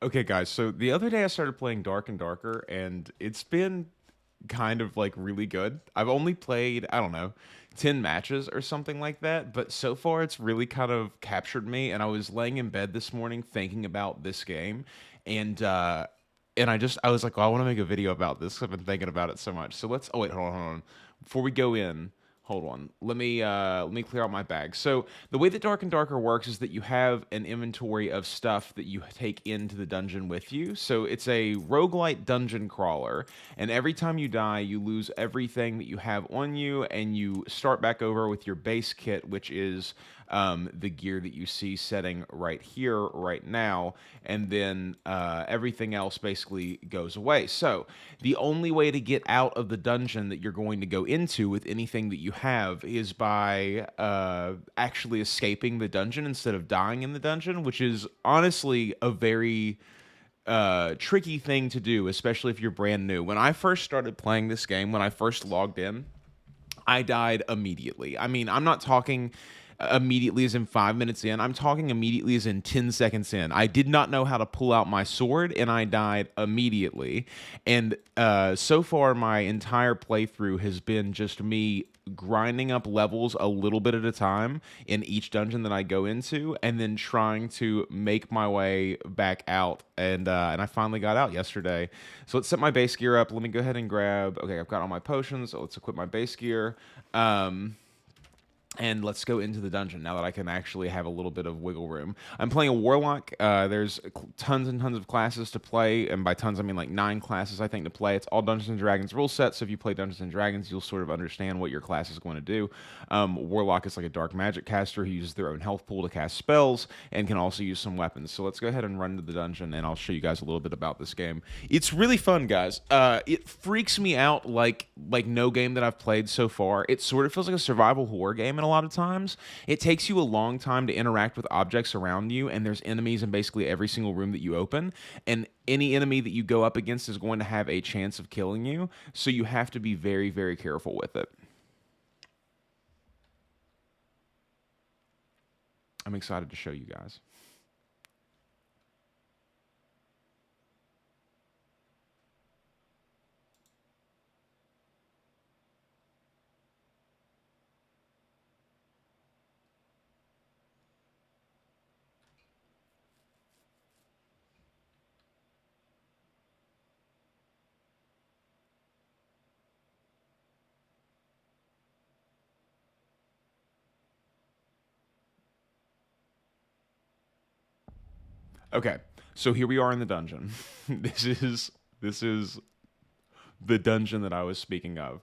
Okay, guys, so the other day I started playing Dark and Darker, and it's been kind of like really good. I've only played, I don't know, 10 matches or something like that, but so far it's really kind of captured me. And I was laying in bed this morning thinking about this game, and I was like, oh, I want to make a video about this 'cause I've been thinking about it so much. So let's, oh wait, hold on. Before we go in, hold on. Let me clear out my bag. So the way that Dark and Darker works is that you have an inventory of stuff that you take into the dungeon with you. So it's a roguelite dungeon crawler, and every time you die, you lose everything that you have on you, and you start back over with your base kit, which is the gear that you see setting right here, right now, and then everything else basically goes away. So the only way to get out of the dungeon that you're going to go into with anything that you have is by actually escaping the dungeon instead of dying in the dungeon, which is honestly a very tricky thing to do, especially if you're brand new. When I first started playing this game, when I first logged in, I died immediately. I mean, I'm not talking immediately as in 5 minutes in. I'm talking immediately as in 10 seconds in. I did not know how to pull out my sword, and I died immediately. And so far, my entire playthrough has been just me grinding up levels a little bit at a time in each dungeon that I go into, and then trying to make my way back out. And I finally got out yesterday. So let's set my base gear up. Let me go ahead and grab. Okay, I've got all my potions. So let's equip my base gear. And let's go into the dungeon now that I can actually have a little bit of wiggle room. I'm playing a warlock. There's tons and tons of classes to play, and by tons I mean like 9 classes I think to play. It's all Dungeons and Dragons rule set, so if you play Dungeons and Dragons, you'll sort of understand what your class is going to do. Warlock is like a dark magic caster who uses their own health pool to cast spells and can also use some weapons. So let's go ahead and run to the dungeon, and I'll show you guys a little bit about this game. It's really fun, guys. It freaks me out like no game that I've played so far. It sort of feels like a survival horror game in a lot of times. It takes you a long time to interact with objects around you, and there's enemies in basically every single room that you open, and any enemy that you go up against is going to have a chance of killing you, so you have to be very, very careful with it. I'm excited to show you guys. Okay, so here we are in the dungeon. This is the dungeon that I was speaking of.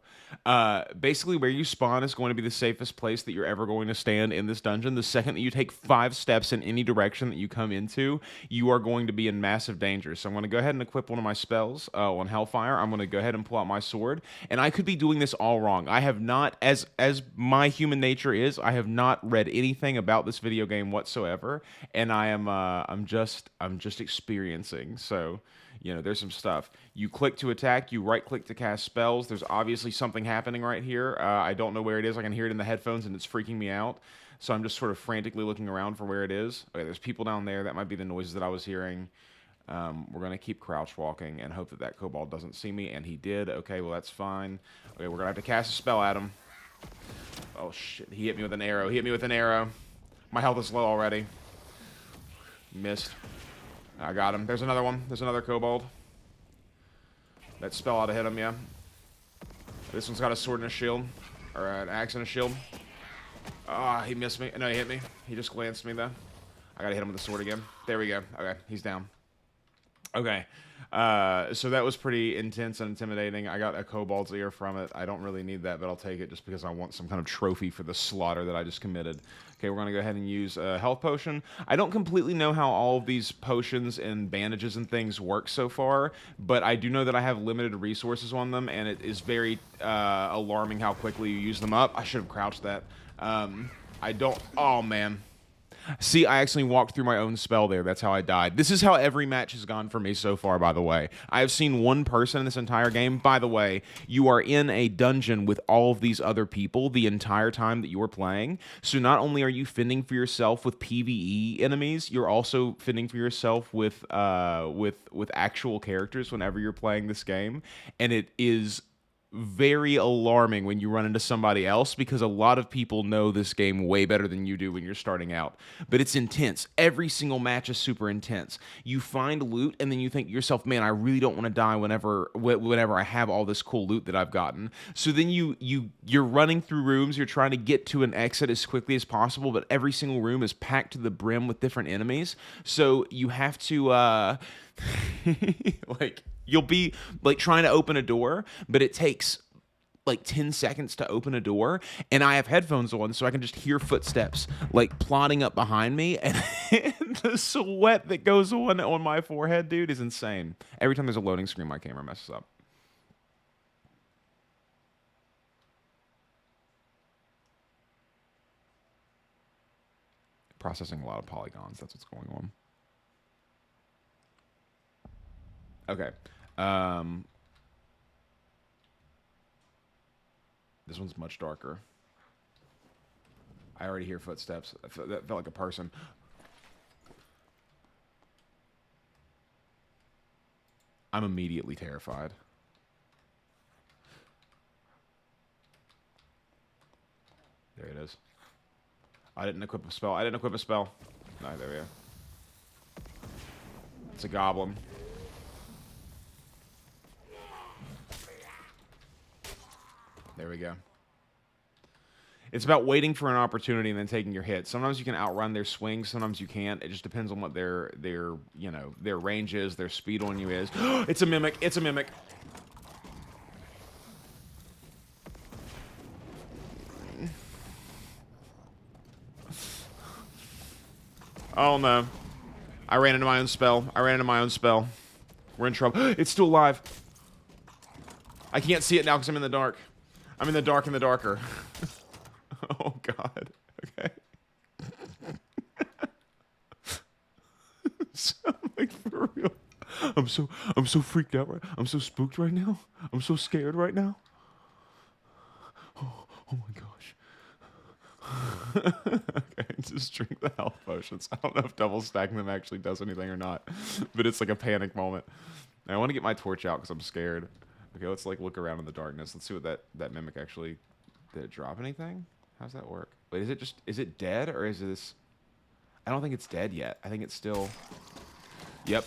Basically, where you spawn is going to be the safest place that you're ever going to stand in this dungeon. The second that you take 5 steps in any direction that you come into, you are going to be in massive danger. So I'm going to go ahead and equip one of my spells on Hellfire. I'm going to go ahead and pull out my sword, and I could be doing this all wrong. I have not, as my human nature is, I have not read anything about this video game whatsoever, and I'm just experiencing. So there's some stuff. You click to attack, you right click to cast spells. There's obviously something happening right here. I don't know where it is. I can hear it in the headphones and it's freaking me out. So I'm just sort of frantically looking around for where it is. Okay, there's people down there. That might be the noises that I was hearing. We're going to keep crouch walking and hope that that kobold doesn't see me, and he did. Okay, well, that's fine. Okay, we're going to have to cast a spell at him. Oh, shit. He hit me with an arrow. He hit me with an arrow. My health is low already. Missed. I got him. There's another one. There's another kobold. That spell ought to hit him, yeah. This one's got a sword and a shield. Or an axe and a shield. Ah, he missed me. No, he hit me. He just glanced me, though. I gotta hit him with the sword again. There we go. Okay, he's down. Okay. So that was pretty intense and intimidating. I got a kobold's ear from it. I don't really need that, but I'll take it just because I want some kind of trophy for the slaughter that I just committed. Okay, we're going to go ahead and use a health potion. I don't completely know how all of these potions and bandages and things work so far, but I do know that I have limited resources on them, and it is very alarming how quickly you use them up. I should have crouched that. I don't... Oh, man. See, I actually walked through my own spell there. That's how I died. This is how every match has gone for me so far, by the way. I have seen one person in this entire game. By the way, you are in a dungeon with all of these other people the entire time that you are playing. So not only are you fending for yourself with PvE enemies, you're also fending for yourself with actual characters whenever you're playing this game. And it is very alarming when you run into somebody else because a lot of people know this game way better than you do when you're starting out. But it's intense. Every single match is super intense. You find loot and then you think to yourself, "Man, I really don't want to die whenever I have all this cool loot that I've gotten." So then you're running through rooms, you're trying to get to an exit as quickly as possible, but every single room is packed to the brim with different enemies. So you have to like you'll be like trying to open a door, but it takes like 10 seconds to open a door, and I have headphones on so I can just hear footsteps like plodding up behind me, and the sweat that goes on my forehead, dude, is insane. Every time there's a loading screen, my camera messes up. Processing a lot of polygons, that's what's going on. Okay. Um, this one's much darker. I already hear footsteps. That felt like a person. I'm immediately terrified. There it is. I didn't equip a spell. I didn't equip a spell. No, there we go. It's a goblin. There we go. It's about waiting for an opportunity and then taking your hit. Sometimes you can outrun their swings, sometimes you can't. It just depends on what their their range is, their speed on you is. It's a mimic. It's a mimic. Oh no. I ran into my own spell. I ran into my own spell. We're in trouble. It's still alive. I can't see it now because I'm in the dark. I'm in the dark in the darker. Oh god. Okay. So, like, for real. I'm so freaked out right. I'm so spooked right now. I'm so scared right now. Oh my gosh. Okay, just drink the health potions. I don't know if double stacking them actually does anything or not, but it's like a panic moment. And I want to get my torch out because I'm scared. Okay, let's like look around in the darkness. Let's see what that mimic actually. Did it drop anything? How's that work? Wait, is it dead or is this? I don't think it's dead yet. I think it's still. Yep.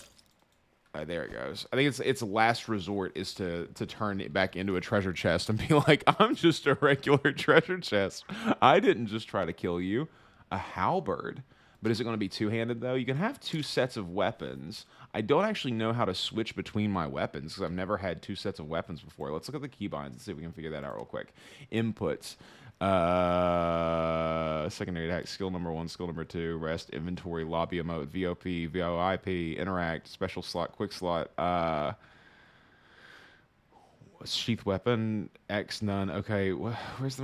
There it goes. I think its last resort is to turn it back into a treasure chest and be like, I'm just a regular treasure chest. I didn't just try to kill you. A halberd. But is it going to be two-handed, though? You can have two sets of weapons. I don't actually know how to switch between my weapons because I've never had two sets of weapons before. Let's look at the keybinds and see if we can figure that out real quick. Inputs. Secondary attack, skill number 1, skill number 2, rest, inventory, lobby emote, VOP, VOIP, interact, special slot, quick slot, sheath weapon, X, none. Okay, where's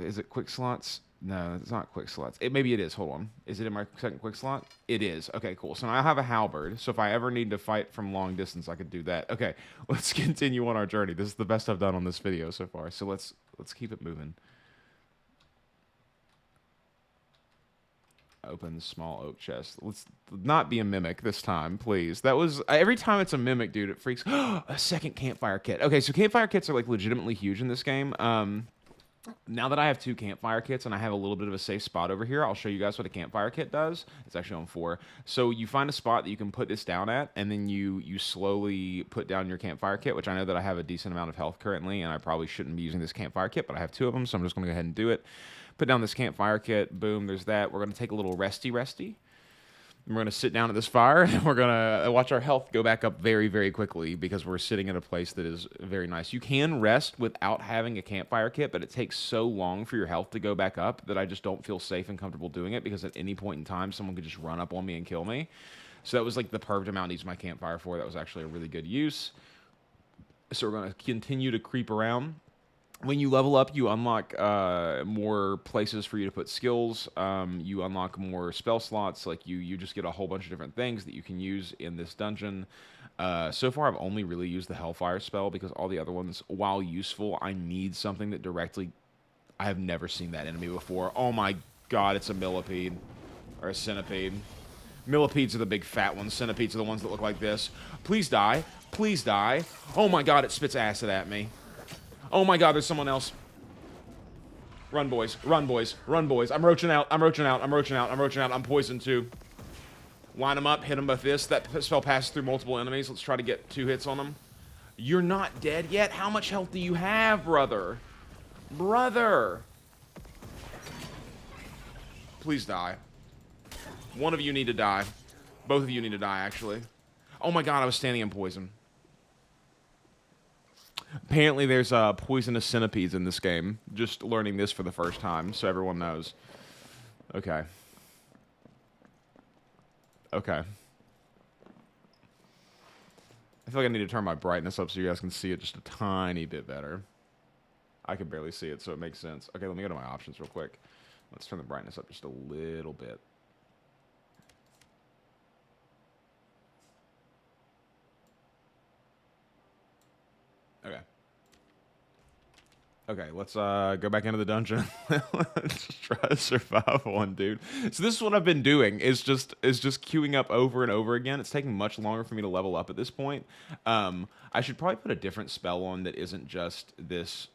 is it quick slots? No, it's not quick slots. Maybe it is. Hold on. Is it in my second quick slot? It is. Okay, cool. So now I have a halberd. So if I ever need to fight from long distance, I could do that. Okay, let's continue on our journey. This is the best I've done on this video so far. So let's keep it moving. Open the small oak chest. Let's not be a mimic this time, please. That was every time it's a mimic, dude. It freaks. A second campfire kit. Okay, so campfire kits are like legitimately huge in this game. Now that I have 2 campfire kits and I have a little bit of a safe spot over here, I'll show you guys what a campfire kit does. It's actually on 4. So you find a spot that you can put this down at, and then you slowly put down your campfire kit, which I know that I have a decent amount of health currently, and I probably shouldn't be using this campfire kit, but I have 2 of them, so I'm just going to go ahead and do it. Put down this campfire kit. Boom, there's that. We're going to take a little resty. We're going to sit down at this fire, and we're going to watch our health go back up very, very quickly because we're sitting at a place that is very nice. You can rest without having a campfire kit, but it takes so long for your health to go back up that I just don't feel safe and comfortable doing it because at any point in time, someone could just run up on me and kill me. So that was like the perfect amount to use my campfire for. That was actually a really good use. So we're going to continue to creep around. When you level up, you unlock more places for you to put skills. You unlock more spell slots. Like you just get a whole bunch of different things that you can use in this dungeon. So far, I've only really used the Hellfire spell because all the other ones, while useful, I need something that directly. I have never seen that enemy before. Oh my god, it's a millipede or a centipede. Millipedes are the big fat ones. Centipedes are the ones that look like this. Please die. Please die. Oh my god, it spits acid at me. Oh my god, there's someone else. Run, boys. Run, boys. Run, boys. I'm roaching out. I'm roaching out. I'm roaching out. I'm roaching out. I'm poisoned, too. Line them up. Hit them with this. That spell passes through multiple enemies. Let's try to get 2 hits on them. You're not dead yet? How much health do you have, brother? Brother! Please die. One of you need to die. Both of you need to die, actually. Oh my god, I was standing in poison. Apparently there's poisonous centipedes in this game. Just learning this for the first time, so everyone knows. Okay. Okay. I feel like I need to turn my brightness up so you guys can see it just a tiny bit better. I can barely see it, so it makes sense. Okay, let me go to my options real quick. Let's turn the brightness up just a little bit. Okay. Okay, let's go back into the dungeon. Let's try to survive one, dude. So this is what I've been doing, is just queuing up over and over again. It's taking much longer for me to level up at this point. I should probably put a different spell on that isn't just this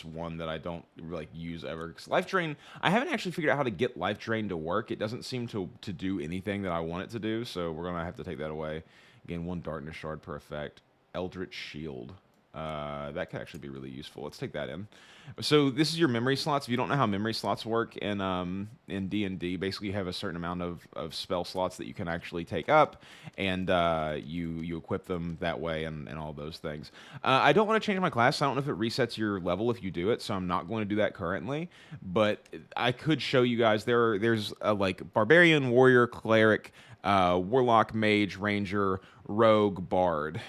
one that I don't like use ever. Because Life Drain, I haven't actually figured out how to get Life Drain to work. It doesn't seem to do anything that I want it to do, so we're gonna have to take that away. Gain 1 Darkness Shard per effect. Eldritch Shield. That could actually be really useful. Let's take that in. So this is your memory slots. If you don't know how memory slots work in D&D, basically you have a certain amount of spell slots that you can actually take up, and you equip them that way and all those things. I don't want to change my class. I don't know if it resets your level if you do it, so I'm not going to do that currently. But I could show you guys. There's like Barbarian, Warrior, Cleric, Warlock, Mage, Ranger, Rogue, Bard.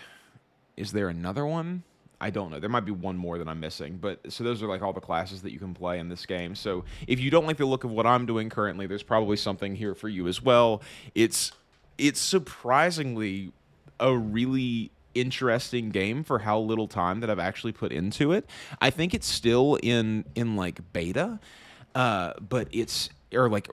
Is there another one? I don't know. There might be one more that I'm missing. But so those are like all the classes that you can play in this game. So if you don't like the look of what I'm doing currently, there's probably something here for you as well. It's surprisingly a really interesting game for how little time that I've actually put into it. I think it's still in like beta, but it's or like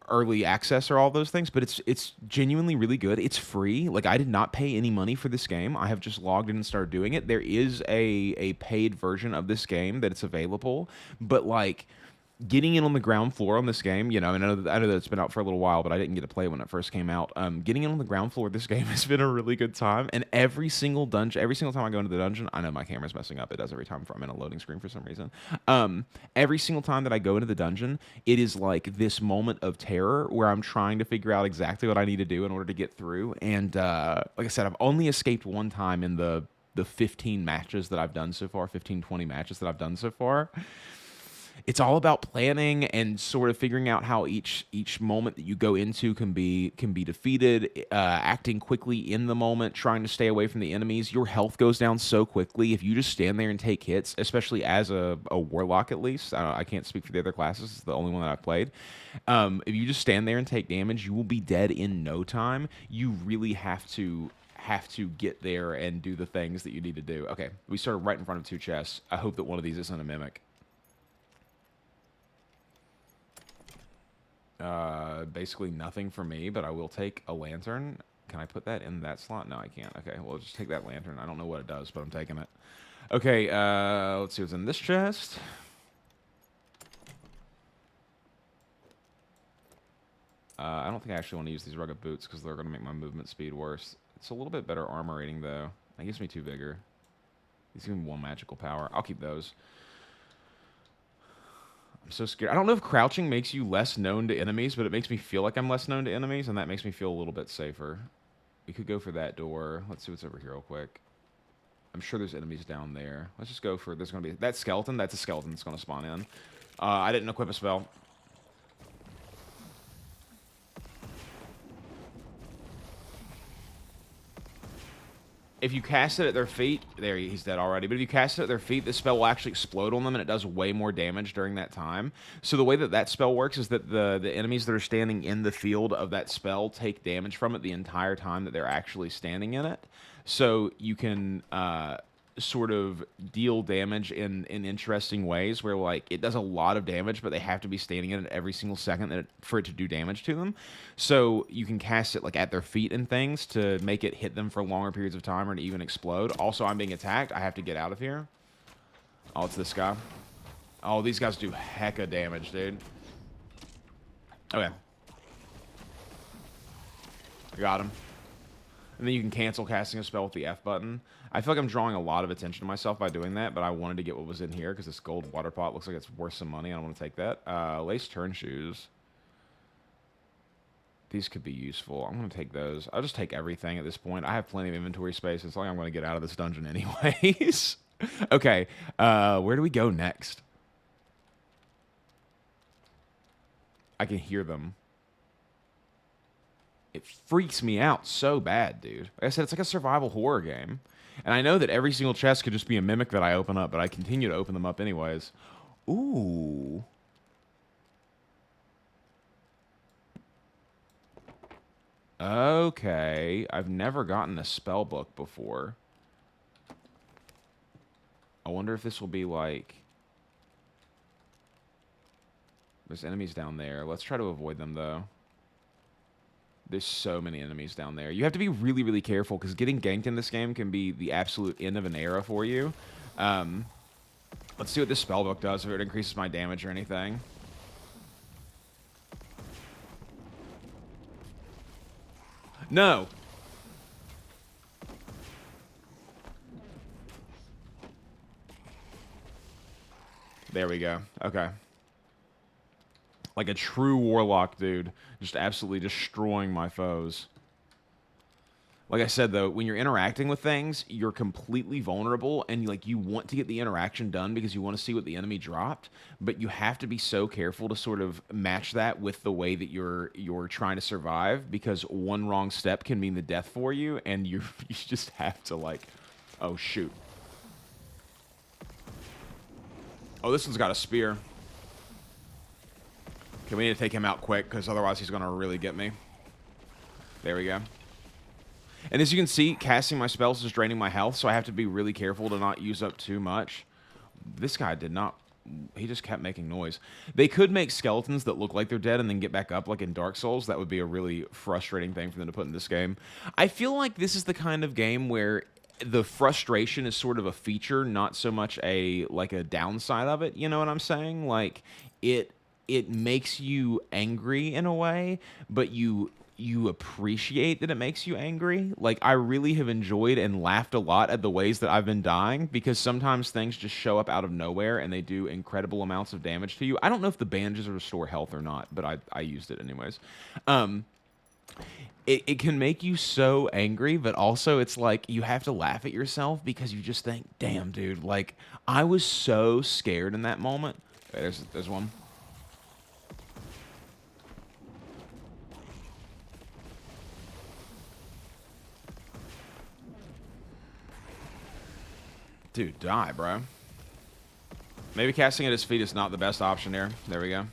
early access or all those things, but it's genuinely really good. It's free. Like I did not pay any money for this game. I have just logged in and started doing it. There is a paid version of this game that it's available, but like getting in on the ground floor on this game, I know that it's been out for a little while, but I didn't get to play it when it first came out. Getting in on the ground floor of this game has been a really good time, and every single time I go into the dungeon, I know my camera's messing up. It does every time I'm in a loading screen for some reason. Every single time that I go into the dungeon, it is like this moment of terror where I'm trying to figure out exactly what I need to do in order to get through. And like I said, I've only escaped one time in the 15 matches that I've done so far, 15, 20 matches that I've done so far. It's all about planning and sort of figuring out how each moment that you go into can be defeated, acting quickly in the moment, trying to stay away from the enemies. Your health goes down so quickly if you just stand there and take hits, especially as a warlock at least. I can't speak for the other classes. It's the only one that I've played. If you just stand there and take damage, you will be dead in no time. You really have to get there and do the things that you need to do. Okay, we started right in front of 2 chests. I hope that one of these isn't a mimic. Basically nothing for me, but I will take a lantern. Can I put that in that slot? No, I can't. Okay, well, just take that lantern. I don't know what it does, but I'm taking it. Okay, let's see what's in this chest. I don't think I actually want to use these rugged boots because they're going to make my movement speed worse. It's a little bit better armor rating, though. That gives me 2 vigor. These give me 1 magical power. I'll keep those. I'm so scared. I don't know if crouching makes you less known to enemies, but it makes me feel like I'm less known to enemies, and that makes me feel a little bit safer. We could go for that door. Let's see what's over here real quick. I'm sure there's enemies down there. Let's just go for... There's going to be... That skeleton? That's a skeleton that's going to spawn in. I didn't equip a spell. if you cast it at their feet, there he's dead already. But if you cast it at their feet, the spell will actually explode on them, and it does way more damage during that time. So the way that that spell works is that the enemies that are standing in the field of that spell take damage from it the entire time that they're actually standing in it. So you can sort of deal damage in interesting ways where like it does a lot of damage, but they have to be standing in it every single second for it to do damage to them. So you can cast it like at their feet and things to make it hit them for longer periods of time or to even explode. Also, I'm being attacked. I have to get out of here. Oh, it's this guy. Oh, these guys do hecka damage, dude. Okay. I got him. And then you can cancel casting a spell with the F button. I feel like I'm drawing a lot of attention to myself by doing that, but I wanted to get what was in here because this gold water pot looks like it's worth some money. I don't want to take that. Lace turn shoes. These could be useful. I'm going to take those. I'll just take everything at this point. I have plenty of inventory space. It's like I'm going to get out of this dungeon anyways. Okay, where do we go next? I can hear them. It freaks me out so bad, dude. Like I said, it's like a survival horror game. And I know that every single chest could just be a mimic that I open up, but I continue to open them up anyways. Ooh. Okay. I've never gotten a spell book before. I wonder if this will be like... There's enemies down there. Let's try to avoid them, though. There's so many enemies down there. You have to be really, really careful, because getting ganked in this game can be the absolute end of an era for you. Let's see what this spellbook does, if it increases my damage or anything. No! There we go. Okay. Like a true warlock, dude. Just absolutely destroying my foes. Like I said, though, when you're interacting with things, you're completely vulnerable, and like you want to get the interaction done because you want to see what the enemy dropped, but you have to be so careful to sort of match that with the way that you're trying to survive, because one wrong step can mean the death for you, and you just have to like, oh shoot. Oh, this one's got a spear. Okay, we need to take him out quick, because otherwise he's going to really get me. There we go. And as you can see, casting my spells is draining my health, so I have to be really careful to not use up too much. This guy did not... He just kept making noise. They could make skeletons that look like they're dead and then get back up like in Dark Souls. That would be a really frustrating thing for them to put in this game. I feel like this is the kind of game where the frustration is sort of a feature, not so much a downside of it. You know what I'm saying? Like, it makes you angry in a way, but you appreciate that it makes you angry. Like, I really have enjoyed and laughed a lot at the ways that I've been dying, because sometimes things just show up out of nowhere and they do incredible amounts of damage to you. I don't know if the bandages restore health or not, but I used it anyways. It can make you so angry, but also it's like you have to laugh at yourself because you just think, damn, dude, like, I was so scared in that moment. Okay, there's one. Dude, die, bro. Maybe casting at his feet is not the best option here. There we go.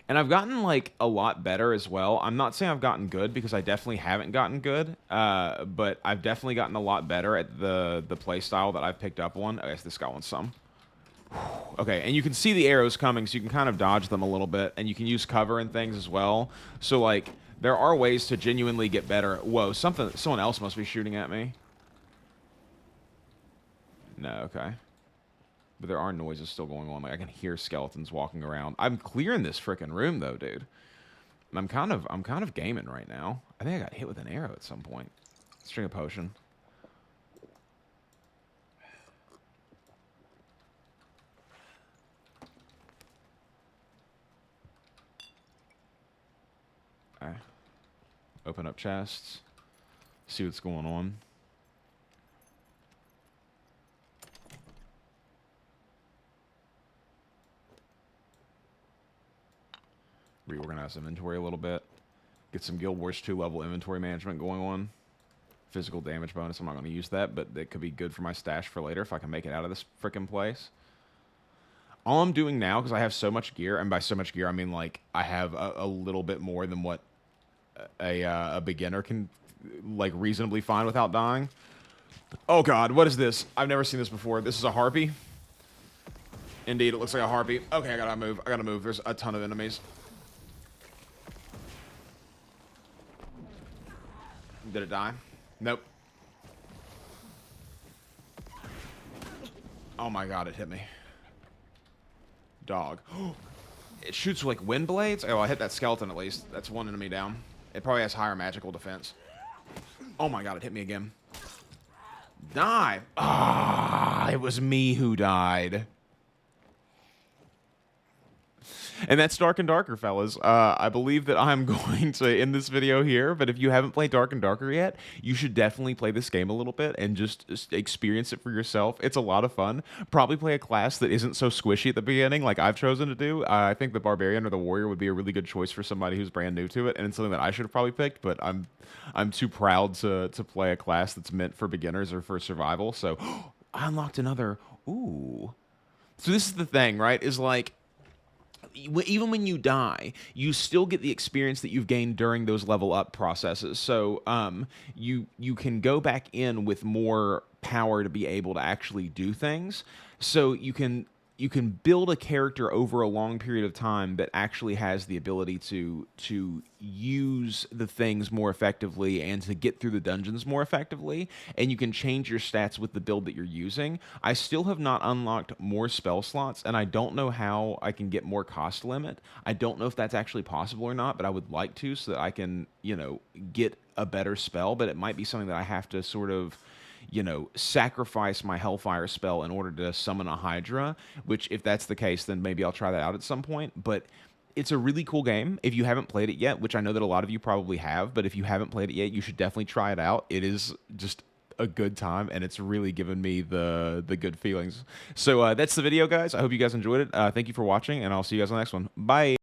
And I've gotten, like, a lot better as well. I'm not saying I've gotten good, because I definitely haven't gotten good. But I've definitely gotten a lot better at the playstyle that I've picked up on. I guess this guy wants some. Okay, and you can see the arrows coming, so you can kind of dodge them a little bit. And you can use cover and things as well. So, like, there are ways to genuinely get better. Whoa, someone else must be shooting at me. No, okay. But there are noises still going on. Like, I can hear skeletons walking around. I'm clearing this freaking room, though, dude. I'm kind of gaming right now. I think I got hit with an arrow at some point. Let's drink a potion. Okay. Open up chests. See what's going on. Reorganize inventory a little bit. Get some Guild Wars 2 level inventory management going on. physical damage bonus. I'm not going to use that, but it could be good for my stash for later if I can make it out of this freaking place. All I'm doing now, because I have so much gear, and by so much gear I mean like I have a little bit more than what a beginner can like reasonably find without dying. Oh god, what is this? I've never seen this before. This is a harpy? Indeed, it looks like a harpy. Okay, I gotta move. I gotta move. There's a ton of enemies. Did it die? Nope. Oh my god, it hit me. Dog. It shoots like wind blades? Oh, I hit that skeleton at least. That's one enemy down. It probably has higher magical defense. Oh my god, it hit me again. Die! Ah, it was me who died. And that's Dark and Darker, fellas. I believe that I'm going to end this video here, but if you haven't played Dark and Darker yet, you should definitely play this game a little bit and just experience it for yourself. It's a lot of fun. Probably play a class that isn't so squishy at the beginning like I've chosen to do. I think the Barbarian or the Warrior would be a really good choice for somebody who's brand new to it, and it's something that I should have probably picked, but I'm too proud to play a class that's meant for beginners or for survival. So I unlocked another... Ooh. So this is the thing, right? Is like... even when you die, you still get the experience that you've gained during those level up processes. So you can go back in with more power to be able to actually do things. So you can build a character over a long period of time that actually has the ability to use the things more effectively and to get through the dungeons more effectively, and you can change your stats with the build that you're using. I still have not unlocked more spell slots, and I don't know how I can get more cost limit. I don't know if that's actually possible or not, but I would like to, so that I can, you know, get a better spell, but it might be something that I have to sort of, you know, sacrifice my Hellfire spell in order to summon a Hydra, which if that's the case, then maybe I'll try that out at some point. But it's a really cool game. If you haven't played it yet, which I know that a lot of you probably have, but if you haven't played it yet, you should definitely try it out. It is just a good time, and it's really given me the good feelings. So that's the video, guys. I hope you guys enjoyed it. Thank you for watching, and I'll see you guys on the next one. Bye!